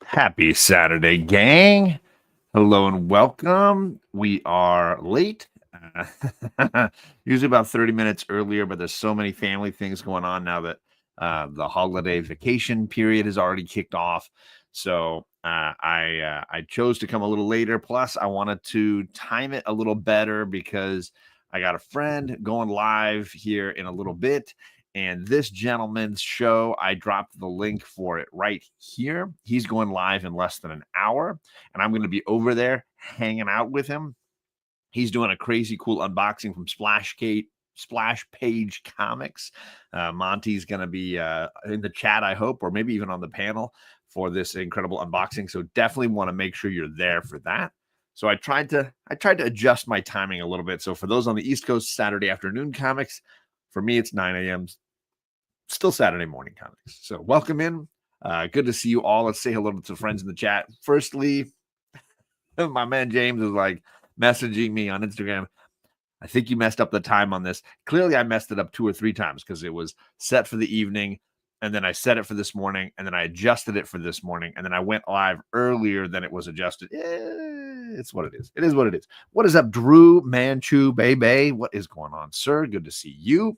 Happy Saturday, gang. Hello and welcome. We are late. Usually about 30 minutes earlier, but there's so many family things going on now that the holiday vacation period has already kicked off. So I chose to come a little later. Plus, I wanted to time it a little better because I got a friend going live here in a little bit. And this gentleman's show, I dropped the link for it right here. He's going live in less than an hour, and I'm going to be over there hanging out with him. He's doing a crazy cool unboxing from Splash Page Comics. Monty's going to be in the chat, I hope, or maybe even on the panel for this incredible unboxing. So definitely want to make sure you're there for that. So I tried to adjust my timing a little bit. So for those on the East Coast, Saturday afternoon comics. For me, it's 9 a.m. Still Saturday morning comics. So welcome in. Good to see you all. Let's say hello to friends in the chat. Firstly, my man James is like messaging me on Instagram. I think you messed up the time on this. Clearly, I messed it up 2 or 3 times because it was set for the evening, and then I set it for this morning, and then I adjusted it for this morning, and then I went live earlier than it was adjusted. It's what it is. It is what it is. What is up, Drew Manchu Baby? What is going on, sir? Good to see you.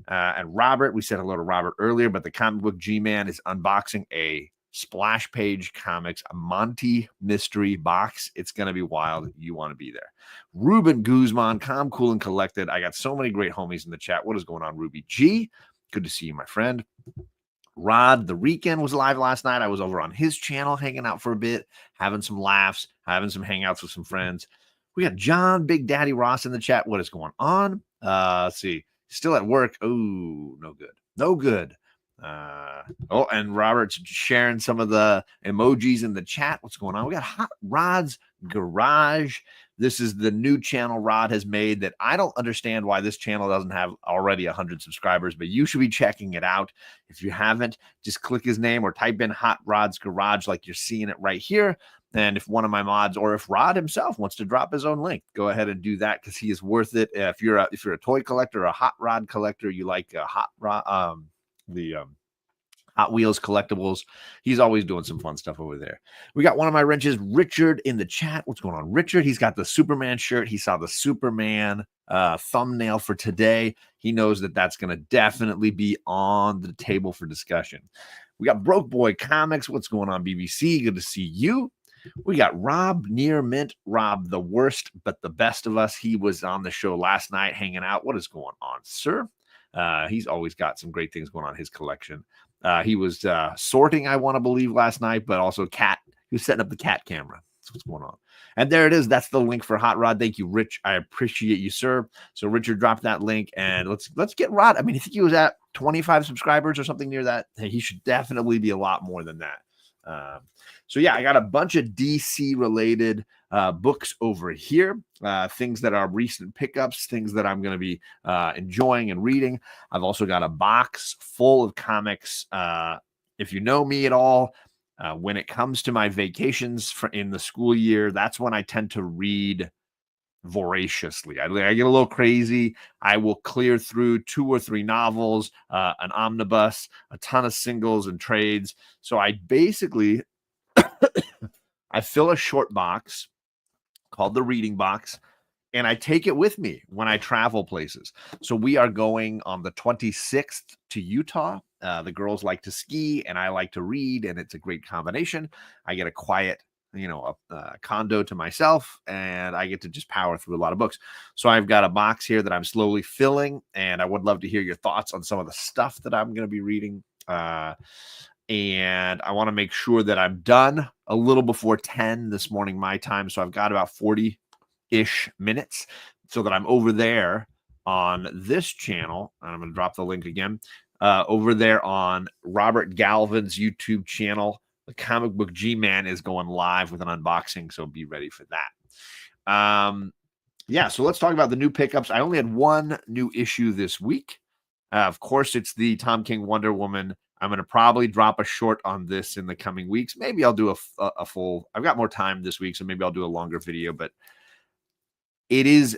And Robert, we said hello to Robert earlier, but the comic book G-Man is unboxing a Splash Page Comics Monty mystery box. It's going to be wild. You want to be there. Ruben Guzman, calm, cool, and collected. I got so many great homies in the chat. What is going on, Ruby G? Good to see you, my friend. Rod the Weekend was live last night. I was over on his channel hanging out for a bit, having some laughs, having some hangouts with some friends. We got John Big Daddy Ross in the chat. What is going on? Let's see. Still at work. Oh, no good. No good. And Robert's sharing some of the emojis in the chat. What's going on? We got Hot Rod's Garage. This is the new channel Rod has made that I don't understand why this channel doesn't have already 100 subscribers, but you should be checking it out. If you haven't, just click his name or type in Hot Rod's Garage like you're seeing it right here. And if one of my mods or if Rod himself wants to drop his own link, go ahead and do that because he is worth it. If you're a toy collector, a hot rod collector, you like a hot rod, Hot Wheels collectibles. He's always doing some fun stuff over there. We got one of my wrenches, Richard, in the chat. What's going on, Richard? He's got the Superman shirt. He saw the Superman thumbnail for today. He knows that that's going to definitely be on the table for discussion. We got Broke Boy Comics. What's going on, BBC? Good to see you. We got Rob Near Mint, Rob the worst but the best of us. He was on the show last night hanging out. What is going on, sir? He's always got some great things going on in his collection. He was sorting, I want to believe, last night, but also he was setting up the cat camera. That's what's going on. And there it is. That's the link for Hot Rod. Thank you, Rich. I appreciate you, sir. So Richard dropped that link, and let's get Rod. I mean, I think he was at 25 subscribers or something near that. Hey, he should definitely be a lot more than that. So yeah, I got a bunch of DC related books over here, things that are recent pickups, things that I'm going to be enjoying and reading. I've also got a box full of comics. If you know me at all, when it comes to my vacations in the school year, that's when I tend to read voraciously. I get a little crazy. I will clear through 2 or 3 novels, an omnibus, a ton of singles and trades. So I basically I fill a short box called the reading box, and I take it with me when I travel places. So we are going on the 26th to Utah. The girls like to ski, and I like to read, and it's a great combination. I get a quiet, a condo to myself, and I get to just power through a lot of books. So I've got a box here that I'm slowly filling, and I would love to hear your thoughts on some of the stuff that I'm going to be reading. And I want to make sure that I'm done a little before 10 this morning, my time. So I've got about 40-ish minutes so that I'm over there on this channel. And I'm going to drop the link again over there on Robert Galvin's YouTube channel. The Comic Book G-Man is going live with an unboxing, so be ready for that. Yeah, so let's talk about the new pickups. I only had one new issue this week. Of course, it's the Tom King Wonder Woman. I'm going to probably drop a short on this in the coming weeks. Maybe I'll do a full. I've got more time this week, so maybe I'll do a longer video. But it is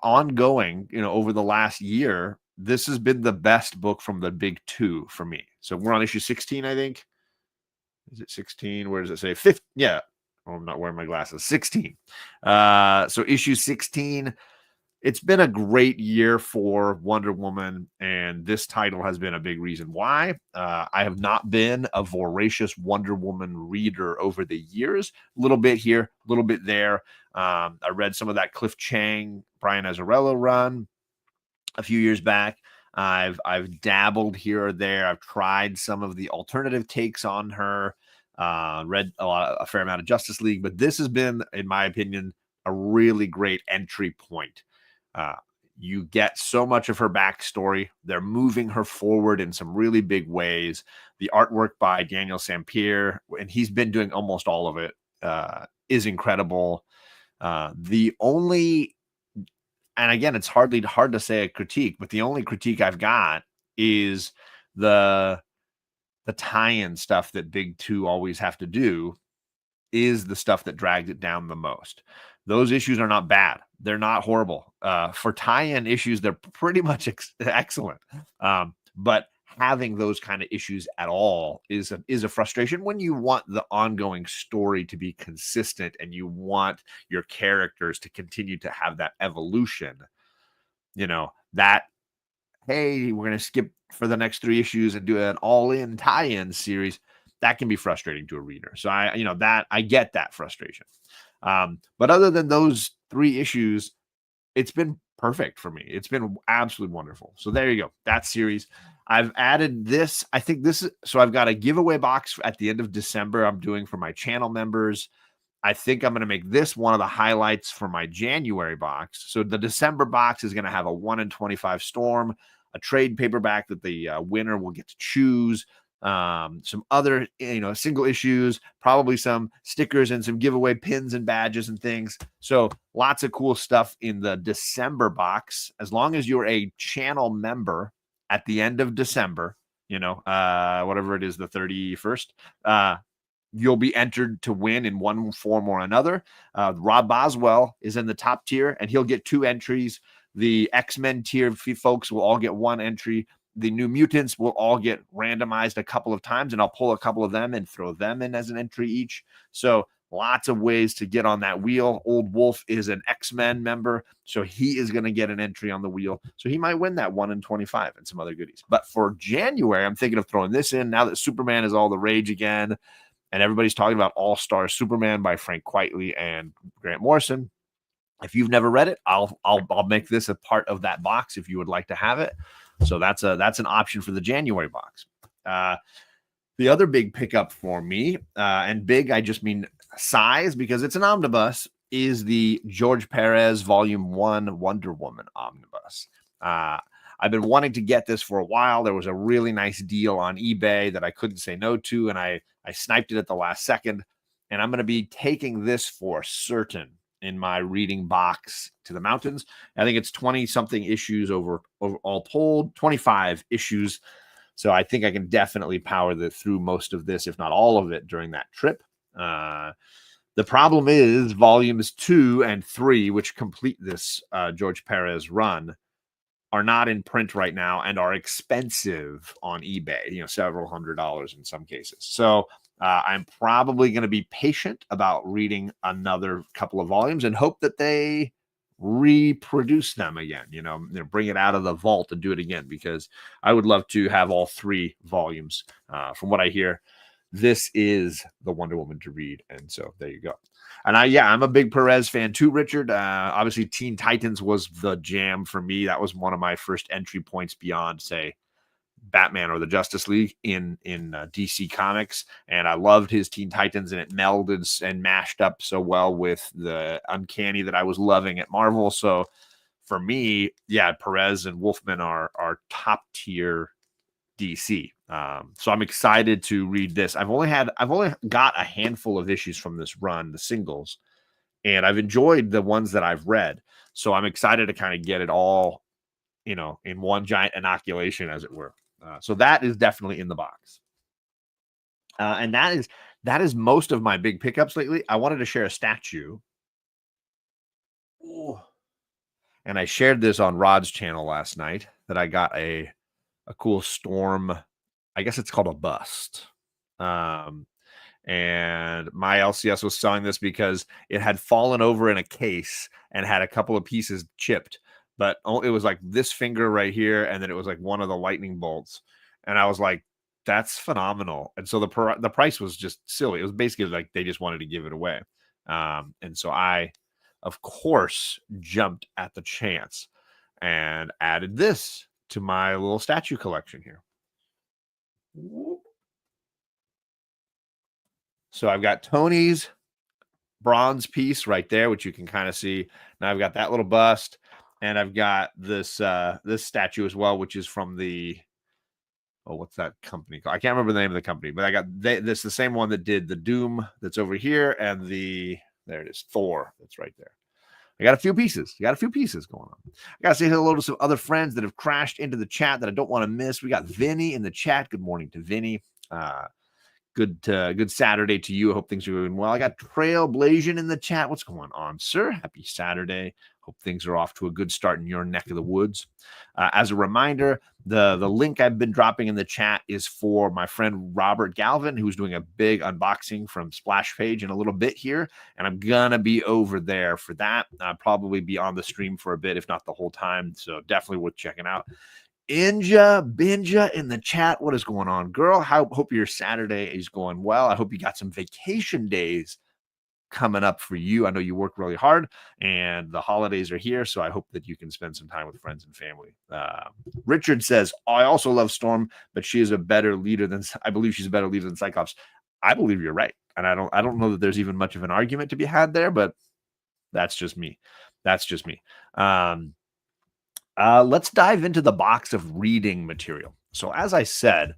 ongoing, over the last year. This has been the best book from the big 2 for me. So we're on issue 16, I think. Is it 16? Where does it say 15? Yeah. Oh, I'm not wearing my glasses. 16. So issue 16. It's been a great year for Wonder Woman, and this title has been a big reason why. I have not been a voracious Wonder Woman reader over the years. A little bit here, a little bit there. I read some of that Cliff Chang, Brian Azzarello run a few years back. I've dabbled here or there. I've tried some of the alternative takes on her. Read a fair amount of Justice League, but this has been, in my opinion, a really great entry point. You get so much of her backstory. They're moving her forward in some really big ways. The artwork by Daniel Sampere, and he's been doing almost all of it, is incredible. The only, and again, it's hard to say a critique, but the only critique I've got is the tie-in stuff that Big Two always have to do is the stuff that dragged it down the most. Those issues are not bad. They're not horrible. For tie-in issues, they're pretty much excellent. But having those kind of issues at all is a frustration when you want the ongoing story to be consistent and you want your characters to continue to have that evolution. That, hey, we're going to skip for the next 3 issues and do an all-in tie-in series. That can be frustrating to a reader. So I get that frustration. But other than those 3 issues, it's been perfect for me. It's been absolutely wonderful. So there you go. That series. I've added this. I think this is, so I've got a giveaway box at the end of December I'm doing for my channel members. I think I'm going to make this one of the highlights for my January box. So the December box is going to have a 1 in 25 Storm, a trade paperback that the winner will get to choose, some other single issues, probably some stickers and some giveaway pins and badges and things. So lots of cool stuff in the December box. As long as you're a channel member at the end of December, whatever it is, the 31st, you'll be entered to win in one form or another. Rob Boswell is in the top tier, and he'll get 2 entries. The X-Men tier folks will all get 1 entry. The New Mutants will all get randomized a couple of times, and I'll pull a couple of them and throw them in as an entry each. So lots of ways to get on that wheel. Old Wolf is an X-Men member, so he is going to get an entry on the wheel. So he might win that 1 in 25 and some other goodies. But for January, I'm thinking of throwing this in now that Superman is all the rage again, and everybody's talking about All-Star Superman by Frank Quitely and Grant Morrison. If you've never read it, I'll make this a part of that box if you would like to have it. So that's an option for the January box. The other big pickup for me, and big, I just mean size because it's an omnibus, is the George Perez Volume 1 Wonder Woman omnibus. I've been wanting to get this for a while. There was a really nice deal on eBay that I couldn't say no to, and I sniped it at the last second. And I'm going to be taking this for certain in my reading box to the mountains. I think it's 20-something issues over all told, 25 issues. So I think I can definitely power through most of this, if not all of it, during that trip. The problem is volumes 2 and 3, which complete this George Perez run, are not in print right now and are expensive on eBay, several $100s in some cases. So I'm probably going to be patient about reading another couple of volumes and hope that they reproduce them again, bring it out of the vault and do it again, because I would love to have all 3 volumes. From what I hear, this is the Wonder Woman to read. And so there you go. And I'm a big Perez fan too, Richard. Obviously, Teen Titans was the jam for me. That was one of my first entry points beyond, say, Batman or the Justice League in DC Comics. And I loved his Teen Titans, and it melded and mashed up so well with the Uncanny that I was loving at Marvel. So for me, Perez and Wolfman are top tier DC. So I'm excited to read this. I've only got a handful of issues from this run, the singles, and I've enjoyed the ones that I've read. So I'm excited to kind of get it all, in one giant inoculation, as it were. So that is definitely in the box. And that is most of my big pickups lately. I wanted to share a statue. Ooh. And I shared this on Rod's channel last night that I got a cool Storm. I guess it's called a bust. And my LCS was selling this because it had fallen over in a case and had a couple of pieces chipped, but it was like this finger right here, and then it was like one of the lightning bolts, and I was like, that's phenomenal. And so the price was just silly. It was basically like they just wanted to give it away. And so I, of course, jumped at the chance and added this to my little statue collection here. So I've got Tony's bronze piece right there, which you can kind of see. Now I've got that little bust, and I've got this this statue as well, which is from the what's that company called? I can't remember the name of the company, but I got this the same one that did the Doom that's over here, and there it is, Thor that's right there. I got a few pieces. Going on. I got to say hello to some other friends that have crashed into the chat that I don't want to miss. We got Vinnie in the chat. Good morning to Vinnie. Good Saturday to you. I hope things are going well. I got Trailblazing in the chat. What's going on, sir? Happy Saturday. Hope things are off to a good start in your neck of the woods. As a reminder, the link I've been dropping in the chat is for my friend Robert Galvin, who's doing a big unboxing from Splash Page in a little bit here, and I'm gonna be over there for that. I'll probably be on the stream for a bit, if not the whole time, so definitely worth checking out. Binja in the chat. What is going on, girl? Hope your Saturday is going well. I hope you got some vacation days coming up for you. I know you work really hard and the holidays are here, so I hope that you can spend some time with friends and family. Richard says, I also love Storm, but she is a better leader than I believe she's a better leader than Cyclops. I believe you're right, and I don't know that there's even much of an argument to be had there, but that's just me. Let's dive into the box of reading material. So as I said,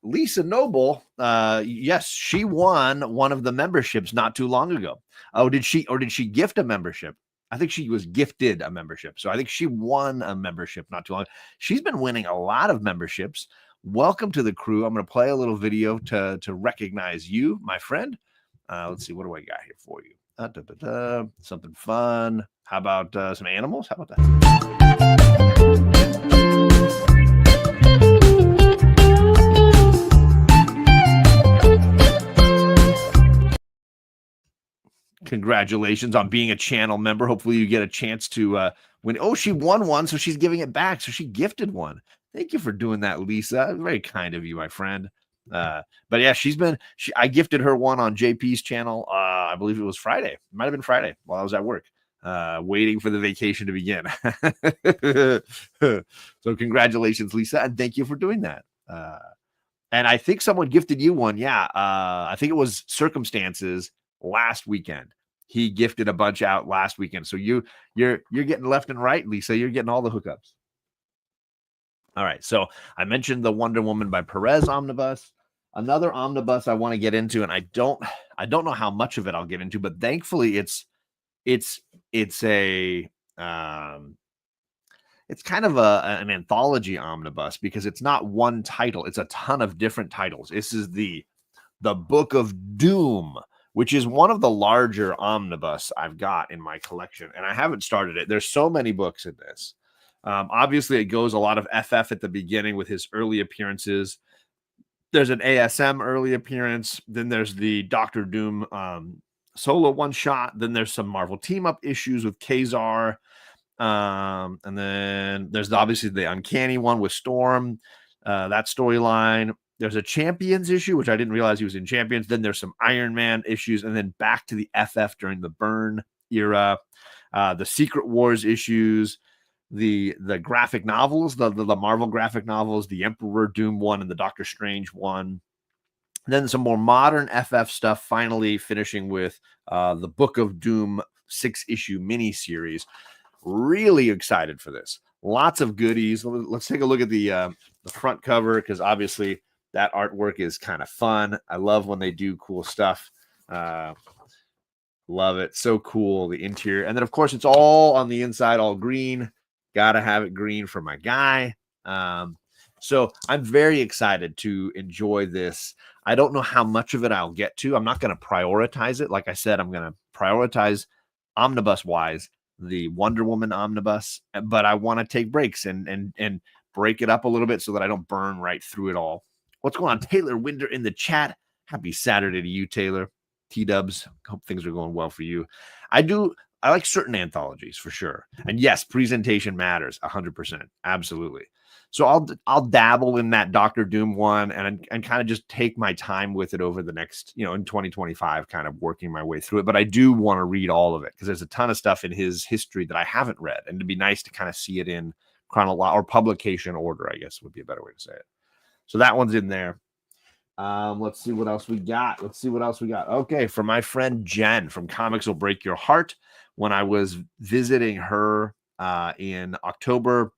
Lisa Noble, yes, she won one of the memberships not too long ago. Oh, did she gift a membership? I think she was gifted a membership. So I think she won a membership not too long. She's been winning a lot of memberships. Welcome to the crew. I'm going to play a little video to recognize you, my friend. Let's see, what do I got here for you? Something fun. How about some animals? How about that? Congratulations on being a channel member. Hopefully you get a chance to win. Oh, she won one, so she's giving it back. So she gifted one. Thank you for doing that, Lisa. Very kind of you, my friend. But yeah, I gifted her one on JP's channel. I believe it was Friday. It might have been Friday while I was at work, waiting for the vacation to begin. So congratulations, Lisa, and thank you for doing that. And I think someone gifted you one. Yeah, I think it was Circumstances last weekend. He gifted a bunch out last weekend. So you're getting left and right, Lisa. You're getting all the hookups. All right. So I mentioned the Wonder Woman by Perez omnibus. Another omnibus I want to get into, and I don't know how much of it I'll get into, but thankfully it's kind of an anthology omnibus because it's not one title. It's a ton of different titles. This is the Book of Doom, which is one of the larger omnibus I've got in my collection, and I haven't started it. There's so many books in this. Obviously, it goes a lot of FF at the beginning with his early appearances. There's an ASM early appearance. Then there's the Doctor Doom solo one shot. Then there's some Marvel team up issues with Kazar. And then there's obviously the Uncanny one with Storm, that storyline. There's a Champions issue, which I didn't realize he was in Champions. Then there's some Iron Man issues, and then back to the FF during the Byrne era, the Secret Wars issues, the graphic novels, the Marvel graphic novels, the Emperor Doom one and the Doctor Strange one. And then some more modern FF stuff, finally finishing with the Book of Doom 6-issue miniseries. Really excited for this. Lots of goodies. Let's take a look at the front cover, because obviously that artwork is kind of fun. I love when they do cool stuff. Love it. So cool, the interior. And then, of course, it's all on the inside, all green. Gotta have it green for my guy. So I'm very excited to enjoy this. I don't know how much of it I'll get to. I'm not going to prioritize it. Like I said, I'm going to prioritize omnibus-wise the Wonder Woman omnibus, but I want to take breaks and break it up a little bit so that I don't burn right through it all. What's going on? Taylor Winder in the chat. Happy Saturday to you, Taylor. T-dubs. Hope things are going well for you. I like certain anthologies for sure. And yes, presentation matters 100%. Absolutely. So I'll dabble in that Doctor Doom one and kind of just take my time with it over the next, in 2025, kind of working my way through it. But I do want to read all of it because there's a ton of stuff in his history that I haven't read, and it'd be nice to kind of see it in chronological or publication order, I guess would be a better way to say it. So that one's in there. Let's see what else we got. Okay, for my friend Jen from Comics Will Break Your Heart. When I was visiting her in October,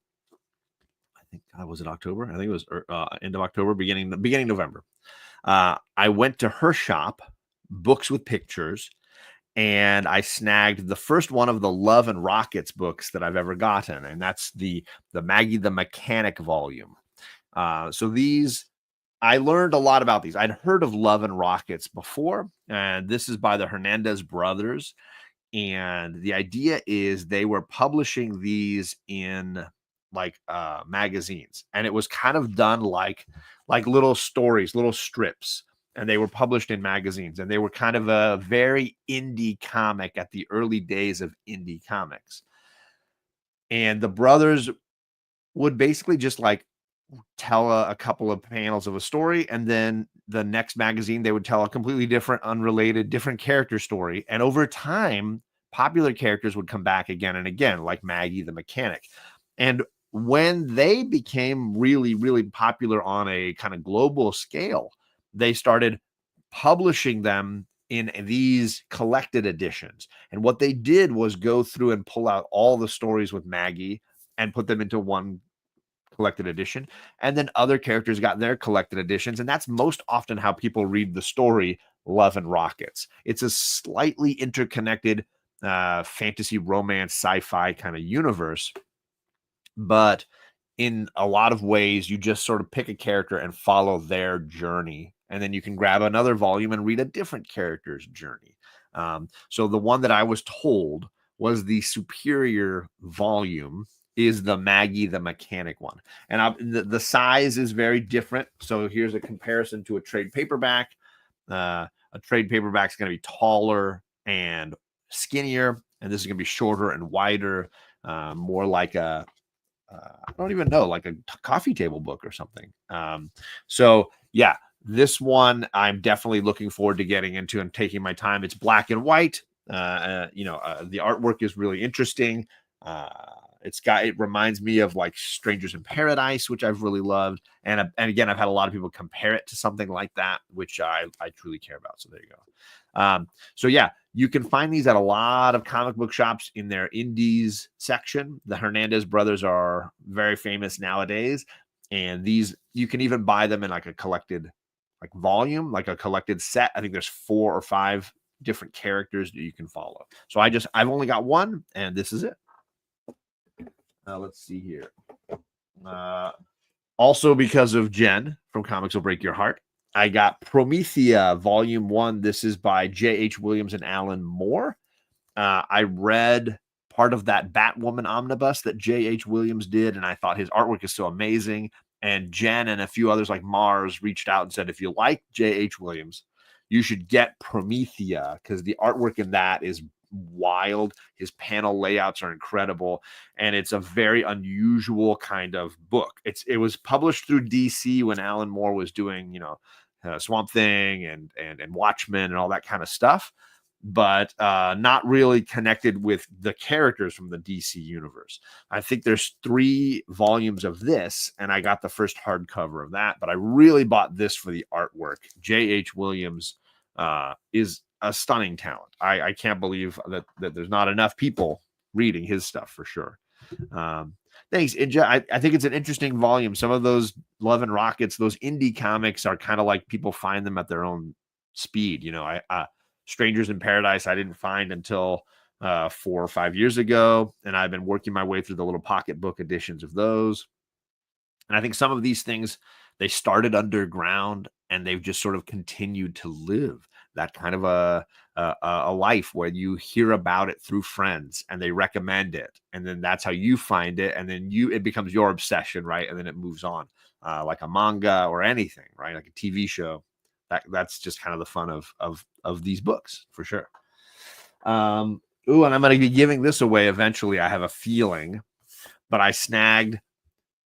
I think was it October? I think it was end of October, beginning November. I went to her shop, Books with Pictures, and I snagged the first one of the Love and Rockets books that I've ever gotten, and that's the Maggie the Mechanic volume. So these, I learned a lot about these. I'd heard of Love and Rockets before, and this is by the Hernandez brothers. And the idea is they were publishing these in magazines, and it was kind of done like little stories, little strips, and they were published in magazines, and they were kind of a very indie comic at the early days of indie comics. And the brothers would basically just tell a couple of panels of a story, and then the next magazine they would tell a completely different, unrelated, different character story. And over time, popular characters would come back again and again, like Maggie the Mechanic. And when they became really, really popular on a kind of global scale, they started publishing them in these collected editions. And what they did was go through and pull out all the stories with Maggie and put them into one collected edition, and then other characters got their collected editions, and that's most often how people read the story Love and Rockets. It's a slightly interconnected fantasy, romance, sci-fi kind of universe, but in a lot of ways you just sort of pick a character and follow their journey, and then you can grab another volume and read a different character's journey. So the one that I was told was the superior volume is the Maggie the Mechanic one. And the size is very different. So here's a comparison to a trade paperback. A trade paperback is going to be taller and skinnier, and this is going to be shorter and wider, more like I don't even know, like a coffee table book or something. So yeah, this one I'm definitely looking forward to getting into and taking my time. It's black and white. The artwork is really interesting. It reminds me of like Strangers in Paradise, which I've really loved. And again, I've had a lot of people compare it to something like that, which I truly care about. So there you go. So yeah, you can find these at a lot of comic book shops in their indies section. The Hernandez brothers are very famous nowadays. And these, you can even buy them in like a collected volume, like a collected set. I think there's 4 or 5 different characters that you can follow. So I've only got one, and this is it. Let's see here. Also, because of Jen from Comics Will Break Your Heart, I got Promethea Volume 1. This is by J.H. Williams and Alan Moore. I read part of that Batwoman omnibus that J.H. Williams did, and I thought his artwork is so amazing. And Jen and a few others like Mars reached out and said, if you like J.H. Williams, you should get Promethea, because the artwork in that is wild. His panel layouts are incredible, and it's a very unusual kind of book. It was published through DC when Alan Moore was doing, Swamp Thing and Watchmen and all that kind of stuff, but not really connected with the characters from the DC universe. I think there's 3 volumes of this, and I got the first hardcover of that, but I really bought this for the artwork. J.H. Williams is a stunning talent. I can't believe that there's not enough people reading his stuff, for sure. Thanks. I think it's an interesting volume. Some of those Love and Rockets, those indie comics are kind of like people find them at their own speed. Strangers in Paradise, I didn't find until 4 or 5 years ago, and I've been working my way through the little pocketbook editions of those. And I think some of these things, they started underground and they've just sort of continued to live that kind of a life where you hear about it through friends and they recommend it, and then that's how you find it, and then it becomes your obsession, right? And then it moves on, like a manga or anything, right? Like a TV show. That's just kind of the fun of these books for sure. Ooh, and I'm going to be giving this away eventually. I have a feeling, but I snagged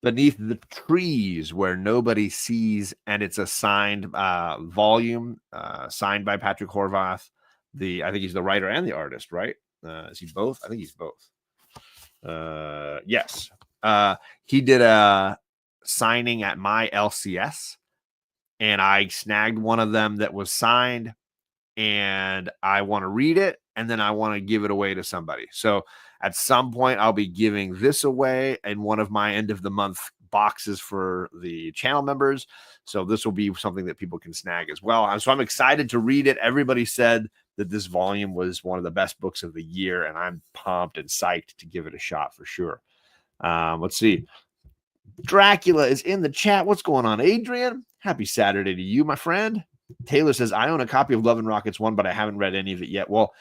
Beneath the Trees Where Nobody Sees, and it's a signed volume, signed by Patrick Horvath. I think he's the writer and the artist, right? Is he both? I think he's both. Yes. He did a signing at my LCS, and I snagged one of them that was signed, and I want to read it, and then I want to give it away to somebody. So at some point, I'll be giving this away in one of my end of the month boxes for the channel members. So this will be something that people can snag as well. So I'm excited to read it. Everybody said that this volume was one of the best books of the year, and I'm pumped and psyched to give it a shot for sure. Let's see. Dracula is in the chat. What's going on, Adrian? Happy Saturday to you, my friend. Taylor says, I own a copy of Love and Rockets 1, but I haven't read any of it yet. Well,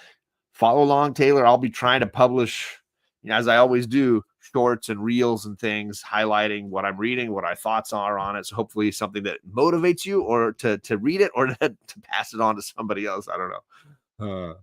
follow along, Taylor. I'll be trying to publish, as I always do, shorts and reels and things highlighting what I'm reading, what our thoughts are on it. So hopefully something that motivates you or to read it or to pass it on to somebody else. I don't know.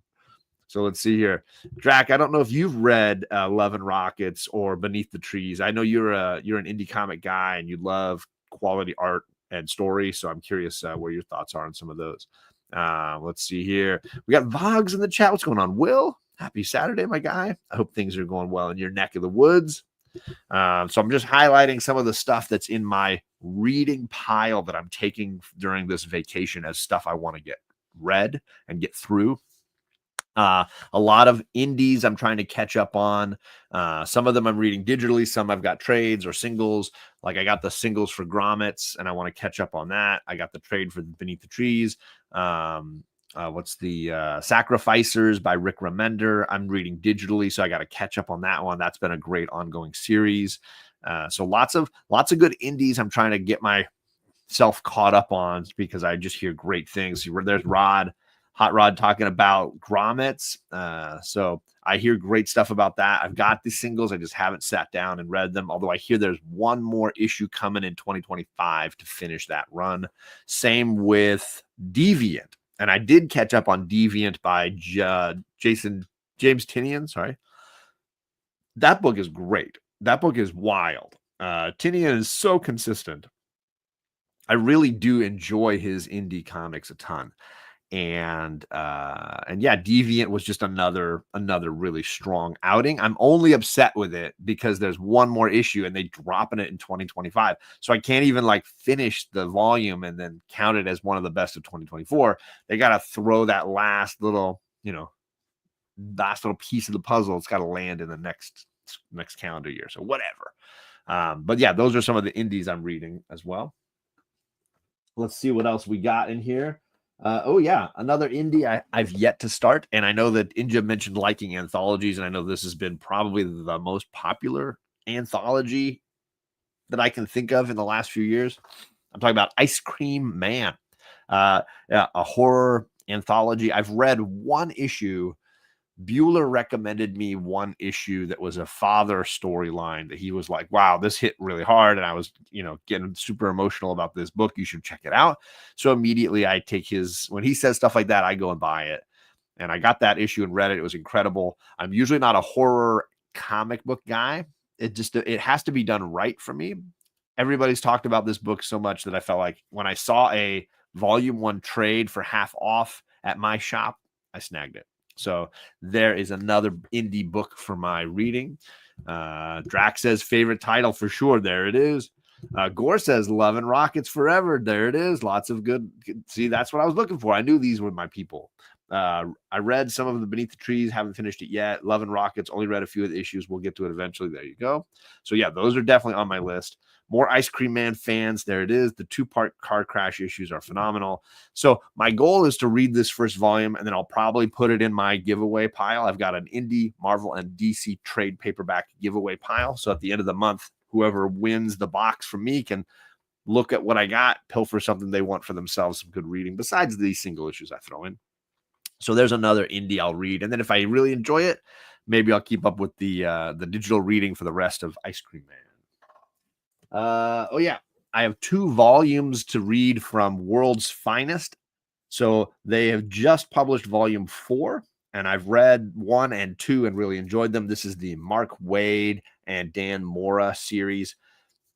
So let's see here. Drac, I don't know if you've read Love and Rockets or Beneath the Trees. I know you're an indie comic guy and you love quality art and story. So I'm curious where your thoughts are on some of those. Let's see here. We got Vogs in the chat. What's going on, Will? Happy Saturday, my guy. I hope things are going well in your neck of the woods. So I'm just highlighting some of the stuff that's in my reading pile that I'm taking during this vacation as stuff I want to get read and get through. A lot of indies I'm trying to catch up on. Some of them I'm reading digitally. Some I've got trades or singles. Like I got the singles for Grommets, and I want to catch up on that. I got the trade for Beneath the Trees. What's the Sacrificers by Rick Remender? I'm reading digitally, so I got to catch up on that one. That's been a great ongoing series. So lots of good indies I'm trying to get myself caught up on because I just hear great things. There's Hot Rod talking about grommets. So I hear great stuff about that. I've got the singles. I just haven't sat down and read them. Although I hear there's one more issue coming in 2025 to finish that run. Same with Deviant. And I did catch up on Deviant by James Tinian. Sorry. That book is great. That book is wild. Tinian is so consistent. I really do enjoy his indie comics a ton. And yeah, Deviant was just another really strong outing. I'm only upset with it because there's one more issue and they dropping it in 2025. So I can't even finish the volume and then count it as one of the best of 2024. They got to throw that last little piece of the puzzle. It's got to land in the next calendar year. So whatever. But yeah, those are some of the indies I'm reading as well. Let's see what else we got in here. Oh yeah, another indie I've yet to start, and I know that Inja mentioned liking anthologies, and I know this has been probably the most popular anthology that I can think of in the last few years. I'm talking about Ice Cream Man, a horror anthology. I've read one issue. Bueller recommended me one issue that was a father storyline that he was like, wow, this hit really hard. And I was, getting super emotional about this book. You should check it out. So immediately I take when he says stuff like that, I go and buy it. And I got that issue and read it. It was incredible. I'm usually not a horror comic book guy. It has to be done right for me. Everybody's talked about this book so much that I felt like when I saw a volume 1 trade for half off at my shop, I snagged it. So there is another indie book for my reading. Drax says favorite title for sure. There it is. Gore says Love and Rockets Forever. There it is. Lots of good. See, that's what I was looking for. I knew these were my people. I read some of the Beneath the Trees. Haven't finished it yet. Love and Rockets. Only read a few of the issues. We'll get to it eventually. There you go. So yeah, those are definitely on my list. More Ice Cream Man fans. There it is. The 2-part car crash issues are phenomenal. So my goal is to read this first volume, and then I'll probably put it in my giveaway pile. I've got an indie, Marvel, and DC trade paperback giveaway pile. So at the end of the month, whoever wins the box from me can look at what I got, pilfer something they want for themselves, some good reading, besides these single issues I throw in. So there's another indie I'll read. And then if I really enjoy it, maybe I'll keep up with the digital reading for the rest of Ice Cream Man. Oh yeah, I have 2 volumes to read from World's Finest. So they have just published volume 4, and I've read 1 and 2 and really enjoyed them. This is the Mark Waid and Dan Mora series.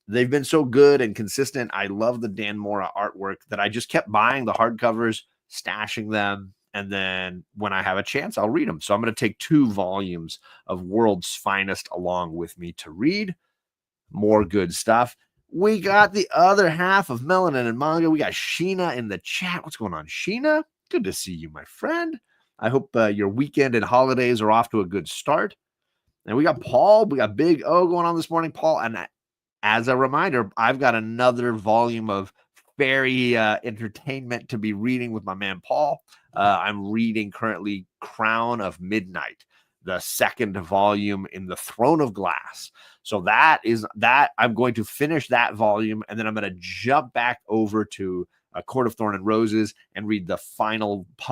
They've been so good and consistent. I love the Dan Mora artwork that I just kept buying the hardcovers, stashing them, and then when I have a chance, I'll read them. So I'm going to take 2 volumes of World's Finest along with me to read. More good stuff. We got the other half of Melanin and Manga. We got Sheena in the chat. What's going on, Sheena? Good to see you, my friend. I hope your weekend and holidays are off to a good start. And we got Paul. We got Big O going on this morning, Paul. And as a reminder, I've got another volume of fairy entertainment to be reading with my man Paul. I'm reading currently Crown of Midnight, the second volume in the Throne of Glass. So I'm going to finish that volume, and then I'm going to jump back over to Court of Thorn and Roses and read the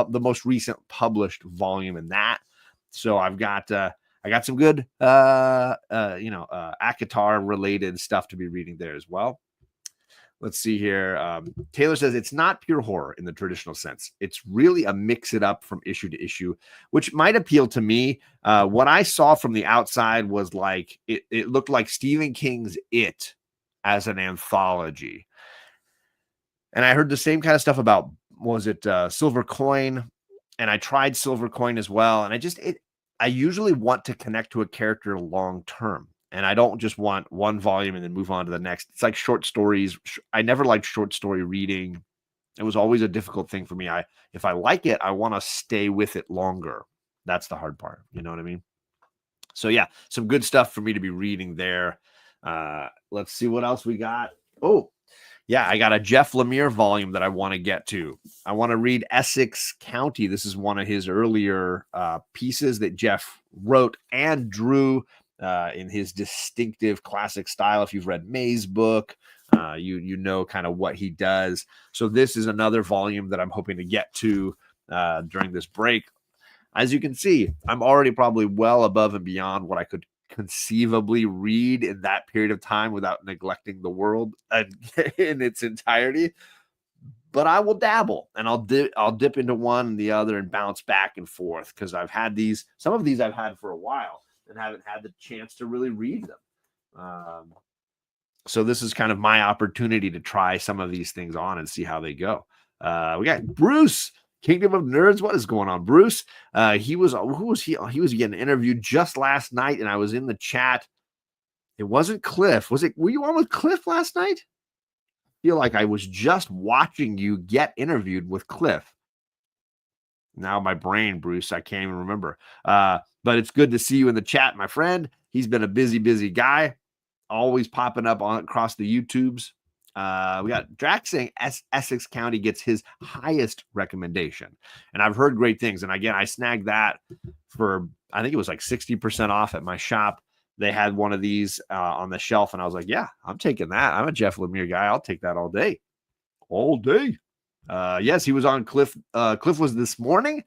the most recent published volume in that. So I got some good, ACOTAR related stuff to be reading there as well. Let's see here. Taylor says it's not pure horror in the traditional sense. It's really a mix it up from issue to issue, which might appeal to me. What I saw from the outside was like, it looked like Stephen King's It as an anthology. And I heard the same kind of stuff about, Silver Coin? And I tried Silver Coin as well. And I usually want to connect to a character long term. And I don't just want one volume and then move on to the next. It's like short stories. I never liked short story reading. It was always a difficult thing for me. If I like it, I want to stay with it longer. That's the hard part. You know what I mean? So yeah, some good stuff for me to be reading there. Let's see what else we got. Oh, yeah, I got a Jeff Lemire volume that I want to get to. I want to read Essex County. This is one of his earlier pieces that Jeff wrote and drew in his distinctive classic style. If you've read May's book, you know kind of what he does. So this is another volume that I'm hoping to get to during this break. As you can see, I'm already probably well above and beyond what I could conceivably read in that period of time without neglecting the world in its entirety. But I will dabble, and I'll dip into one and the other and bounce back and forth, because I've had some of these I've had for a while and haven't had the chance to really read them. So this is kind of my opportunity to try some of these things on and see how they go. We got Bruce, Kingdom of Nerds. What is going on, Bruce? Who was he? He was getting interviewed just last night, and I was in the chat. It wasn't Cliff. Were you on with Cliff last night? I feel like I was just watching you get interviewed with Cliff. Now my brain, Bruce, I can't even remember. But it's good to see you in the chat, my friend. He's been a busy guy, always popping up across the YouTubes. We got Drax saying Essex County gets his highest recommendation. And I've heard great things. And again, I snagged that for, I think it was like 60% off at my shop. They had one of these on the shelf. And I was like, yeah, I'm taking that. I'm a Jeff Lemire guy. I'll take that all day. All day. Yes, he was on Cliff. Cliff was this morning.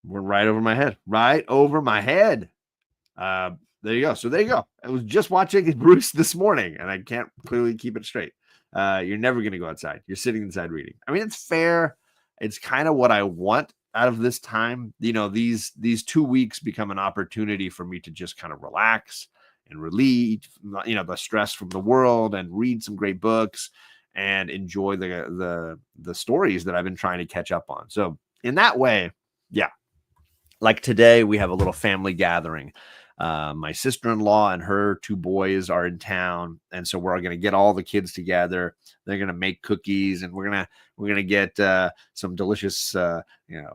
We're right over my head. Right over my head. There you go. So there you go. I was just watching Bruce this morning, and I can't clearly keep it straight. You're never going to go outside. You're sitting inside reading. I mean, it's fair. It's kind of what I want out of this time. You know, these 2 weeks become an opportunity for me to just kind of relax and relieve, the stress from the world, and read some great books and enjoy the stories that I've been trying to catch up on. So in that way, yeah. Like today, we have a little family gathering. My sister-in-law and her 2 boys are in town, and so we're going to get all the kids together. They're going to make cookies, and we're gonna get some delicious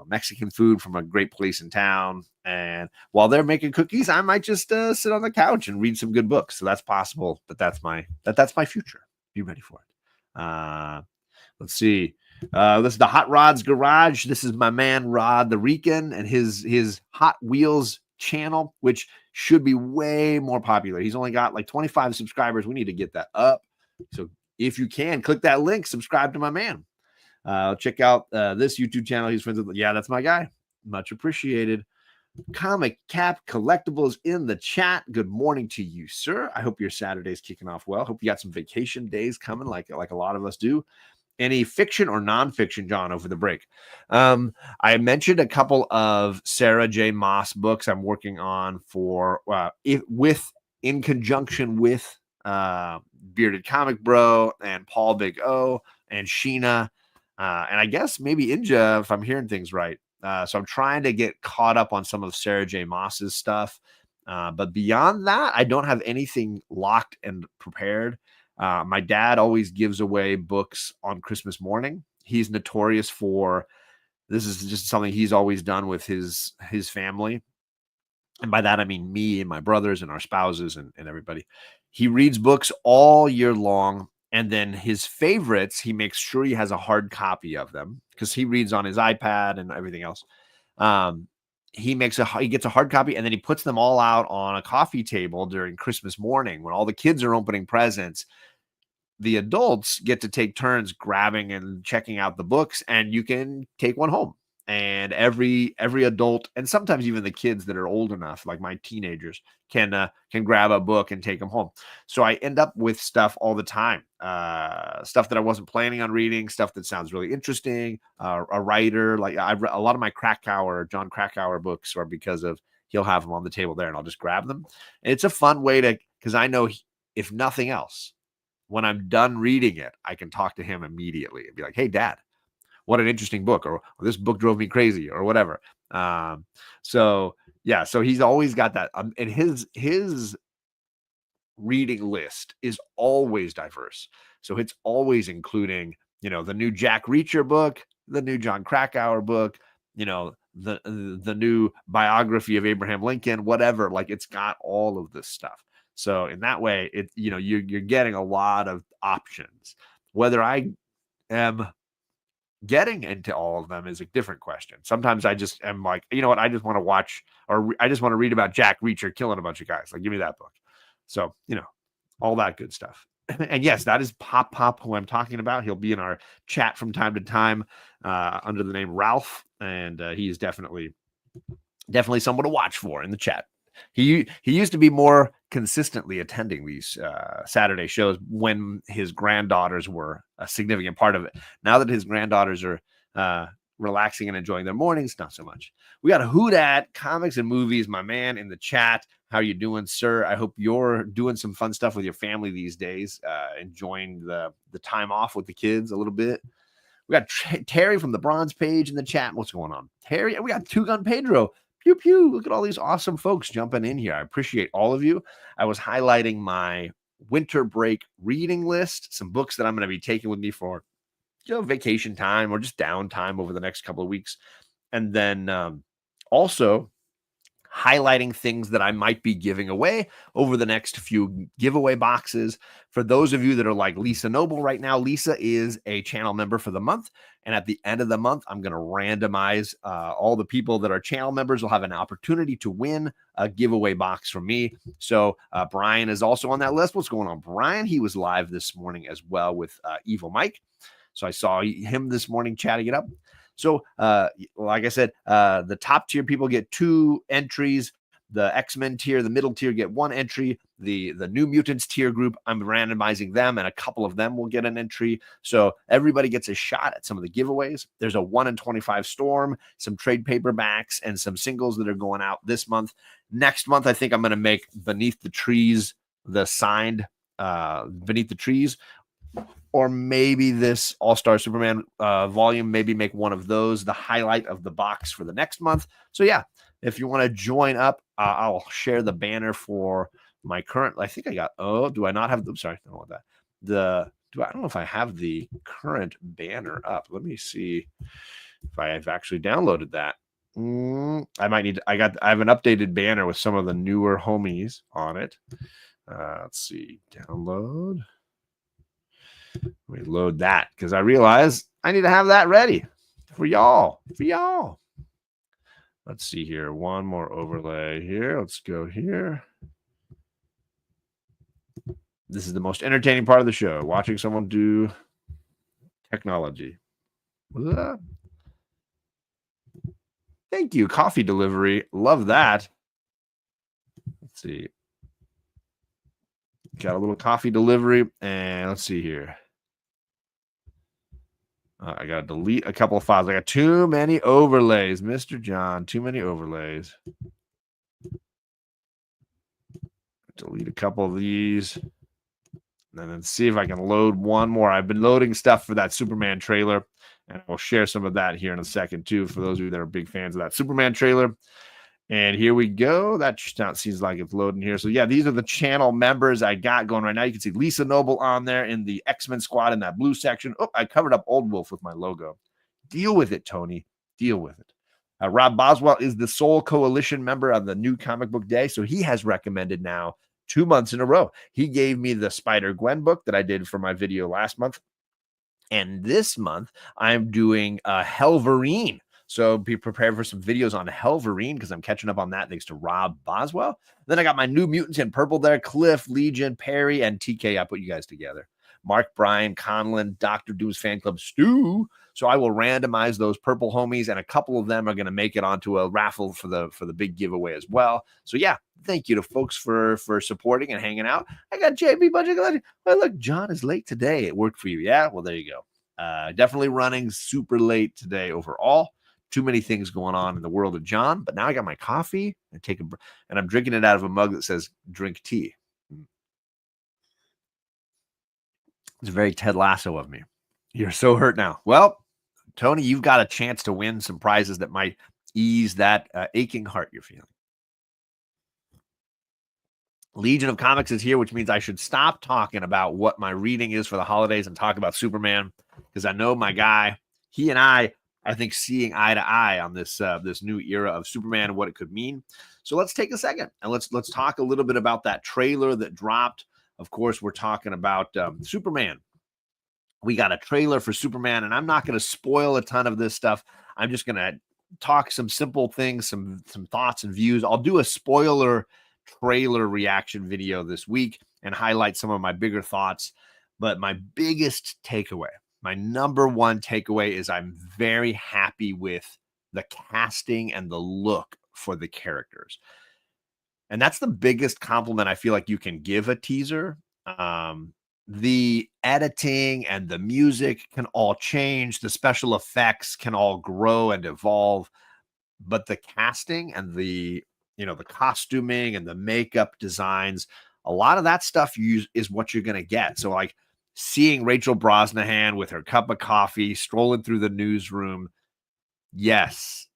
Mexican food from a great place in town. And while they're making cookies, I might just sit on the couch and read some good books. So that's possible, but that's my future. Be ready for it. Let's see. This is the Hot Rods Garage. This is my man Rod the Rican and his Hot Wheels channel, which should be way more popular. He's only got like 25 subscribers. We need to get that up. So if you can, click that link, subscribe to my man. Check out this YouTube channel. He's friends with. Yeah, that's my guy. Much appreciated. Comic Cap Collectibles in the chat. Good morning to you, sir. I hope your Saturday's kicking off well. Hope you got some vacation days coming, like a lot of us do. Any fiction or nonfiction, John, over the break? I mentioned a couple of Sarah J. Maas books I'm working on for in conjunction with Bearded Comic Bro and Paul Big O and Sheena, and I guess maybe Inja, if I'm hearing things right. So I'm trying to get caught up on some of Sarah J. Maas's stuff. But beyond that, I don't have anything locked and prepared. My dad always gives away books on Christmas morning. He's notorious for this is just something he's always done with his family. And by that, I mean me and my brothers and our spouses and everybody. He reads books all year long. And then his favorites, he makes sure he has a hard copy of them because he reads on his iPad and everything else. He gets a hard copy and then he puts them all out on a coffee table during Christmas morning when all the kids are opening presents. The adults get to take turns grabbing and checking out the books, and you can take one home. And every adult, and sometimes even the kids that are old enough, like my teenagers, can grab a book and take them home. So I end up with stuff all the time, stuff that I wasn't planning on reading, stuff that sounds really interesting. A writer, like I've read a lot of my John Krakauer books, are because of he'll have them on the table there, and I'll just grab them. And it's a fun way because I know if nothing else, when I'm done reading it, I can talk to him immediately and be like, "Hey, Dad, what an interesting book," or "This book drove me crazy," or whatever. So he's always got that. And his reading list is always diverse. So it's always including, the new Jack Reacher book, the new John Krakauer book, the new biography of Abraham Lincoln, whatever. Like it's got all of this stuff. So in that way, you're getting a lot of options. Whether I am getting into all of them is a different question. Sometimes I just am like, you know what, I just want to watch or I just want to read about Jack Reacher killing a bunch of guys. Like, give me that book. So, all that good stuff. And yes, that is Pop, who I'm talking about. He'll be in our chat from time to time under the name Ralph. And he's definitely someone to watch for in the chat. He used to be more consistently attending these Saturday shows when his granddaughters were a significant part of it. Now that his granddaughters are relaxing and enjoying their mornings, not so much. We got a Hoot at Comics and Movies, my man, in the chat. How you doing, sir? I hope you're doing some fun stuff with your family these days, enjoying the time off with the kids a little bit. We got Terry from the Bronze Page in the chat. What's going on, Terry? We got Two Gun Pedro. Pew, pew. Look at all these awesome folks jumping in here. I appreciate all of you. I was highlighting my winter break reading list, some books that I'm going to be taking with me for vacation time or just downtime over the next couple of weeks. And then also highlighting things that I might be giving away over the next few giveaway boxes. For those of you that are like Lisa Noble right now, Lisa is a channel member for the month. And at the end of the month, I'm going to randomize all the people that are channel members will have an opportunity to win a giveaway box from me. So Brian is also on that list. What's going on, Brian? He was live this morning as well with Evil Mike. So I saw him this morning chatting it up. So, like I said, the top tier people get 2 entries. The X-Men tier, the middle tier get 1 entry. The New Mutants tier group, I'm randomizing them, and a couple of them will get an entry. So everybody gets a shot at some of the giveaways. There's a 1 in 25 Storm, some trade paperbacks, and some singles that are going out this month. Next month, I think I'm going to make Beneath the Trees, the signed Beneath the Trees. Or maybe this All-Star Superman volume, maybe make one of those the highlight of the box for the next month. So yeah, if you want to join up, I'll share the banner for my current. I think I got. Oh, do I not have? I'm sorry, I don't want that. I don't know if I have the current banner up. Let me see if I have actually downloaded that. I might need. I have an updated banner with some of the newer homies on it. Let's see, download. Let me load that because I realize I need to have that ready for y'all. Let's see here. One more overlay here. Let's go here. This is the most entertaining part of the show, watching someone do technology. Thank you. Coffee delivery. Love that. Let's see. Got a little coffee delivery. And let's see here. I got to delete a couple of files. I got too many overlays. Mr. John, too many overlays. Delete a couple of these. And then see if I can load one more. I've been loading stuff for that Superman trailer. And I'll share some of that here in a second, too, for those of you that are big fans of that Superman trailer. And here we go. That seems like it's loading here. So, yeah, these are the channel members I got going right now. You can see Lisa Noble on there in the X-Men squad in that blue section. Oh, I covered up Old Wolf with my logo. Deal with it, Tony. Deal with it. Rob Boswell is the sole coalition member of the New Comic Book Day. So he has recommended now 2 months in a row. He gave me the Spider-Gwen book that I did for my video last month. And this month, I'm doing Helverine. So be prepared for some videos on Helverine because I'm catching up on that thanks to Rob Boswell. Then I got my New Mutants in purple there. Cliff, Legion, Perry, and TK. I put you guys together. Mark, Brian, Conlon, Dr. Doom's Fan Club, Stu. So I will randomize those purple homies, and a couple of them are going to make it onto a raffle for the big giveaway as well. So yeah, thank you to folks for supporting and hanging out. I got JB Budget. Well, look, John is late today. It worked for you. Yeah, well, there you go. Definitely running super late today overall. Too many things going on in the world of John, but now I got my coffee and I'm drinking it out of a mug that says drink tea. It's very Ted Lasso of me. You're so hurt now. Well, Tony, you've got a chance to win some prizes that might ease that aching heart you're feeling. Legion of Comics is here, which means I should stop talking about what my reading is for the holidays and talk about Superman, because I know my guy, he and I think seeing eye to eye on this new era of Superman and what it could mean. So let's take a second and let's talk a little bit about that trailer that dropped. Of course, we're talking about Superman. We got a trailer for Superman, and I'm not going to spoil a ton of this stuff. I'm just going to talk some simple things, some thoughts and views. I'll do a spoiler trailer reaction video this week and highlight some of my bigger thoughts. But my biggest takeaway, my number one takeaway, is I'm very happy with the casting and the look for the characters. And that's the biggest compliment I feel like you can give a teaser. The editing and the music can all change. The special effects can all grow and evolve. But the casting and the costuming and the makeup designs, a lot of that stuff is what you're going to get. So like seeing Rachel Brosnahan with her cup of coffee strolling through the newsroom. Yes.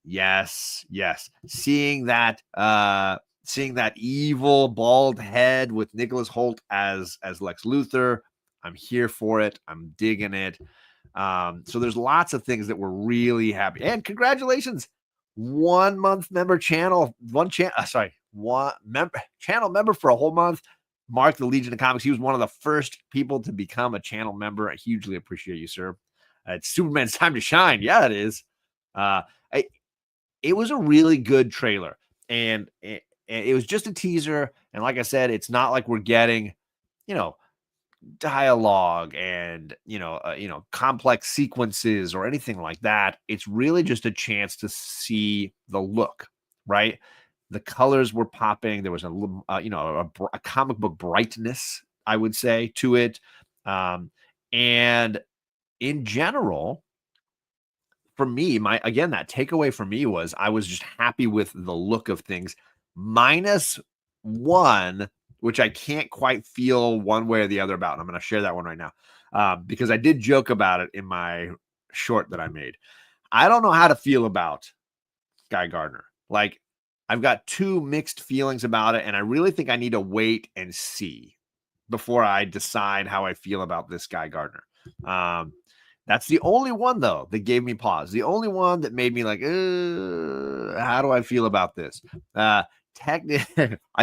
Seeing that evil bald head with Nicholas Hoult as Lex Luthor. I'm here for it. I'm digging it. So there's lots of things that we're really happy. And congratulations. 1 month member channel, channel member for a whole month. Mark, the Legion of Comics. He was one of the first people to become a channel member. I hugely appreciate you, sir. It's Superman's time to shine. Yeah, it is. It was a really good trailer, and it was just a teaser. And like I said, it's not like we're getting, dialogue and complex sequences or anything like that. It's really just a chance to see the look, right? The colors were popping. There was a comic book brightness, I would say, to it. And in general, for me, that takeaway for me was I was just happy with the look of things, minus one, which I can't quite feel one way or the other about. And I'm going to share that one right now because I did joke about it in my short that I made. I don't know how to feel about Guy Gardner. Like, I've got two mixed feelings about it, and I really think I need to wait and see before I decide how I feel about this Guy Gardner. That's the only one, though, that gave me pause. The only one that made me like, how do I feel about this? I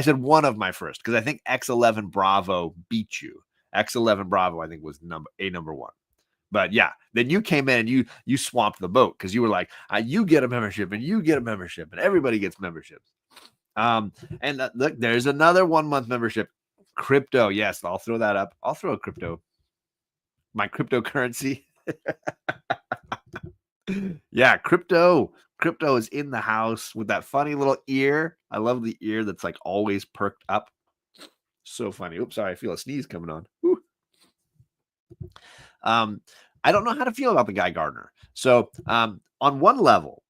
said one of my first, because I think X11 Bravo beat you. X11 Bravo, I think, was number one. But yeah, then you came in and you swamped the boat because you were like, you get a membership and you get a membership and everybody gets memberships. And look, there's another 1 month membership. Crypto, yes, I'll throw that up. I'll throw a crypto. My cryptocurrency. Yeah, crypto Crypto is in the house with that funny little ear. I love the ear that's like always perked up. So funny. Oops, sorry, I feel a sneeze coming on. Woo. I don't know how to feel about the guy Gardner. So on one level,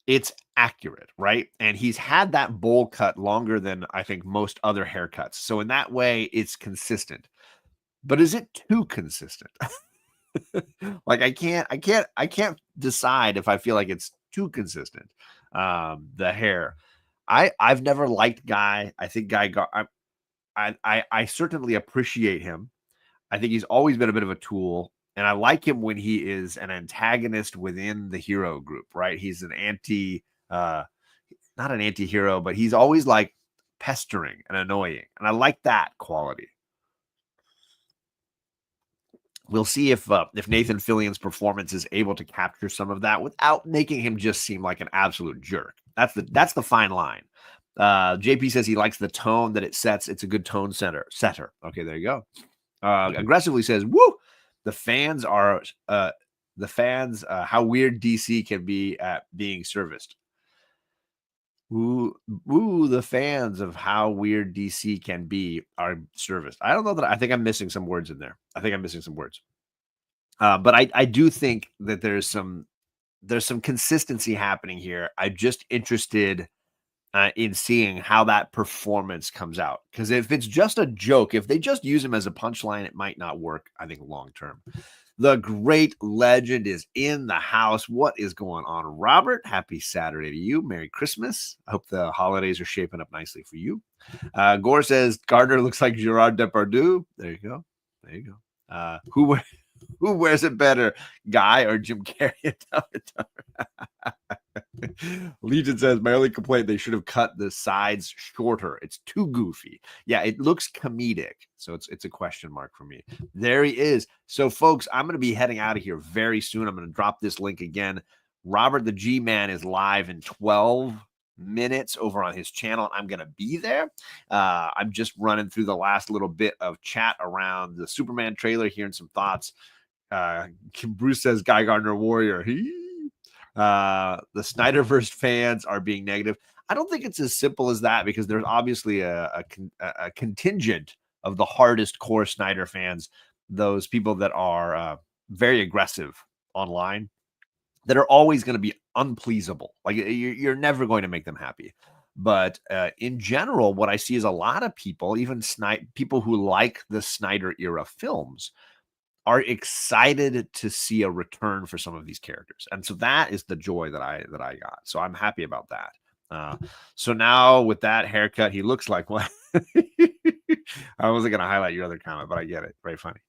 it's accurate, right? And he's had that bowl cut longer than I think most other haircuts. So in that way, it's consistent. But is it too consistent? Like I can't decide if I feel like it's too consistent. The hair. I've never liked Guy. I think I certainly appreciate him. I think he's always been a bit of a tool, and I like him when he is an antagonist within the hero group, right? He's an not an anti-hero, but he's always like pestering and annoying. And I like that quality. We'll see if Nathan Fillion's performance is able to capture some of that without making him just seem like an absolute jerk. That's the fine line. JP says he likes the tone that it sets. It's a good tone setter. Okay, there you go. Aggressively says, "Woo!" The fans how weird DC can be at being serviced. Woo, the fans of how weird DC can be are serviced. I don't know that I think I'm missing some words in there. But I do think that there's some consistency happening here. I'm just interested in seeing how that performance comes out. Because if it's just a joke, if they just use him as a punchline, it might not work, I think, long term. The great legend is in the house. What is going on, Robert? Happy Saturday to you. Merry Christmas. I hope the holidays are shaping up nicely for you. Gore says, Gardner looks like Gerard Depardieu. There you go. Who wears it better, Guy or Jim Carrey? Legion says, my only complaint, they should have cut the sides shorter. It's too goofy. Yeah, it looks comedic. So it's a question mark for me. There he is. So, folks, I'm going to be heading out of here very soon. I'm going to drop this link again. Robert the G-Man is live in 12 minutes over on his channel. I'm going to be there. I'm just running through the last little bit of chat around the Superman trailer, hearing some thoughts. Bruce says, Guy Gardner Warrior. The Snyderverse fans are being negative. I don't think it's as simple as that, because there's obviously a contingent of the hardest core Snyder fans, those people that are very aggressive online, that are always going to be unpleasable. Like you're never going to make them happy. But in general, what I see is a lot of people, even people who like the Snyder era films, are excited to see a return for some of these characters. And so that is the joy that I got. So I'm happy about that. So now with that haircut, he looks like what? I wasn't going to highlight your other comment, but I get it. Very funny.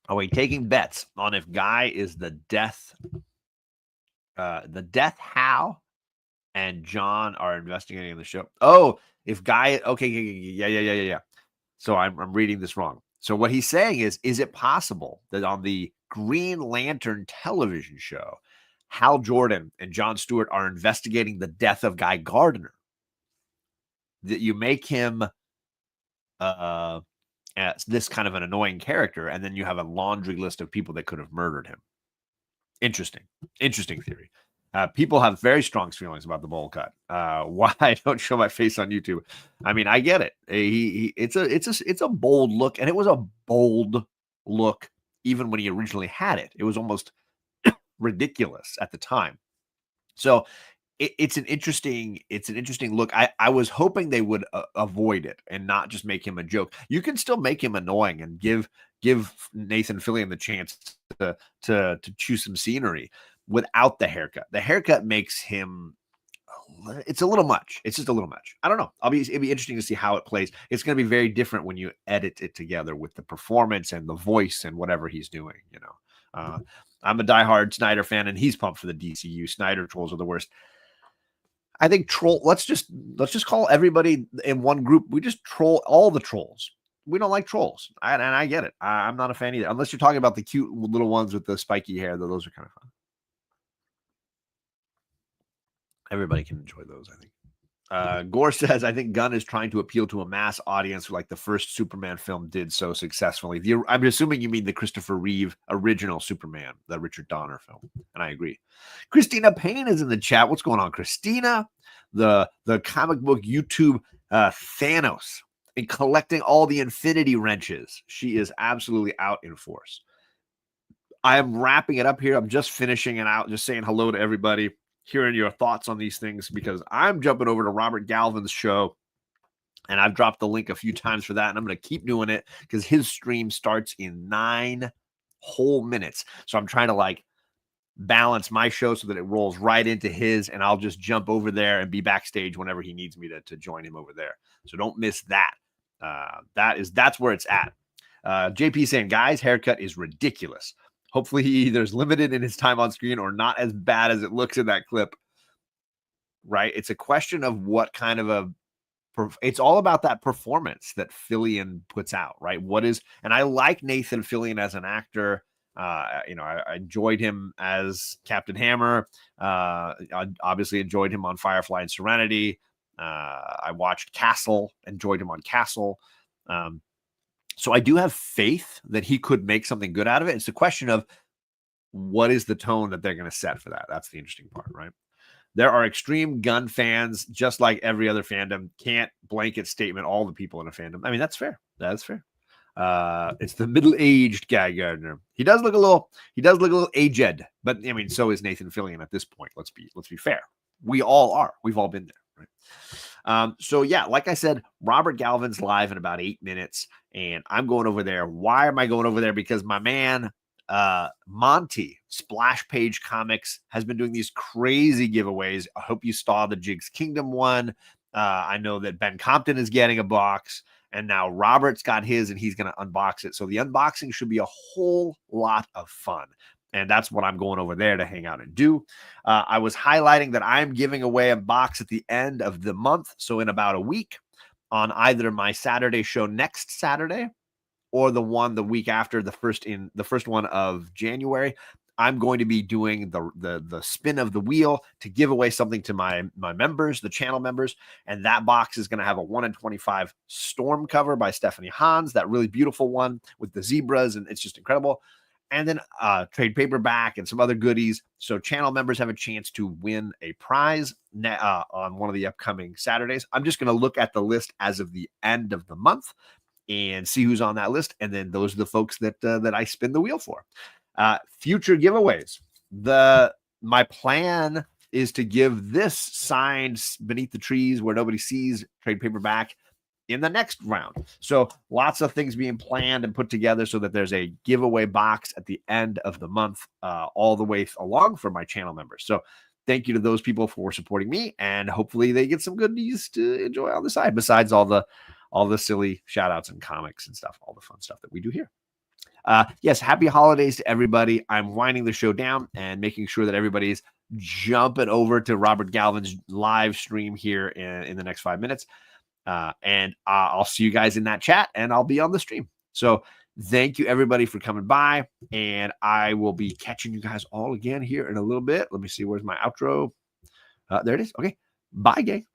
Oh, wait, taking bets on if Guy is the death How and John are investigating the show. Oh, if Guy, okay, yeah. So I'm reading this wrong. So what he's saying is it possible that on the Green Lantern television show, Hal Jordan and Jon Stewart are investigating the death of Guy Gardner? That you make him as this kind of an annoying character, and then you have a laundry list of people that could have murdered him. Interesting theory. People have very strong feelings about the bowl cut. Why I don't show my face on YouTube? I mean, I get it. It's a bold look, and it was a bold look even when he originally had it. It was almost ridiculous at the time. So it's an interesting look. I was hoping they would avoid it and not just make him a joke. You can still make him annoying and give Nathan Fillion the chance to choose some scenery without the haircut. The haircut makes him, it's a little much. It's just a little much. I don't know. It'd be interesting to see how it plays. It's going to be very different when you edit it together with the performance and the voice and whatever he's doing, you know. I'm a diehard Snyder fan, and he's pumped for the DCU. Snyder trolls are the worst. I think let's just call everybody in one group. We just troll all the trolls. We don't like trolls. And I get it. I'm not a fan either. Unless you're talking about the cute little ones with the spiky hair, though, those are kind of fun. Everybody can enjoy those, I think. Gore says, I think Gunn is trying to appeal to a mass audience like the first Superman film did so successfully. I'm assuming you mean the Christopher Reeve original Superman, the Richard Donner film. And I agree. Christina Payne is in the chat. What's going on, Christina? The comic book YouTube Thanos and collecting all the infinity wrenches. She is absolutely out in force. I am wrapping it up here. I'm just finishing it out, just saying hello to everybody, hearing your thoughts on these things, because I'm jumping over to Robert Galvin's show, and I've dropped the link a few times for that, and I'm going to keep doing it because his stream starts in 9 whole minutes. So I'm trying to like balance my show so that it rolls right into his, and I'll just jump over there and be backstage whenever he needs me to join him over there. So don't miss that. That's where it's at. JP saying, guys, haircut is ridiculous. Hopefully he either is limited in his time on screen or not as bad as it looks in that clip. Right? It's a question of what kind of it's all about that performance that Fillion puts out, right? And I like Nathan Fillion as an actor. I enjoyed him as Captain Hammer. I obviously enjoyed him on Firefly and Serenity. I watched Castle, enjoyed him on Castle. So I do have faith that he could make something good out of it. It's a question of what is the tone that they're going to set for that. That's the interesting part, right? There are extreme Gunn fans, just like every other fandom. Can't blanket statement all the people in a fandom. I mean, that's fair. That's fair. It's the middle-aged guy, Gardner. He does look a little aged, but I mean, so is Nathan Fillion at this point. Let's be fair. We all are. We've all been there, right? So yeah, like I said, Robert Galvin's live in about 8 minutes, and I'm going over there. Why am I going over there? Because my man Monty, Splash Page Comics, has been doing these crazy giveaways. I hope you saw the Jigs Kingdom one. I know that Ben Compton is getting a box, and now Robert's got his, and he's going to unbox it. So the unboxing should be a whole lot of fun. And that's what I'm going over there to hang out and do. I was highlighting that I'm giving away a box at the end of the month. So in about a week, on either my Saturday show next Saturday or the week after, the first one of January, I'm going to be doing the spin of the wheel to give away something to my members, the channel members. And that box is going to have a 1 in 25 Storm cover by Stephanie Hans, that really beautiful one with the zebras, and it's just incredible. And then trade paperback and some other goodies. So channel members have a chance to win a prize on one of the upcoming Saturdays. I'm just going to look at the list as of the end of the month and see who's on that list. And then those are the folks that I spin the wheel for. Future giveaways. My plan is to give this signed Beneath the Trees Where Nobody Sees trade paperback in the next round. So lots of things being planned and put together so that there's a giveaway box at the end of the month, all the way along for my channel members. So thank you to those people for supporting me, and hopefully they get some good news to enjoy on the side, besides all the silly shout outs and comics and stuff, all the fun stuff that we do here. Yes, happy holidays to everybody. I'm winding the show down and making sure that everybody's jumping over to Robert Galvin's live stream here in the next 5 minutes. And I'll see you guys in that chat, and I'll be on the stream. So thank you everybody for coming by, and I will be catching you guys all again here in a little bit. Let me see. Where's my outro? There it is. Okay. Bye, gang.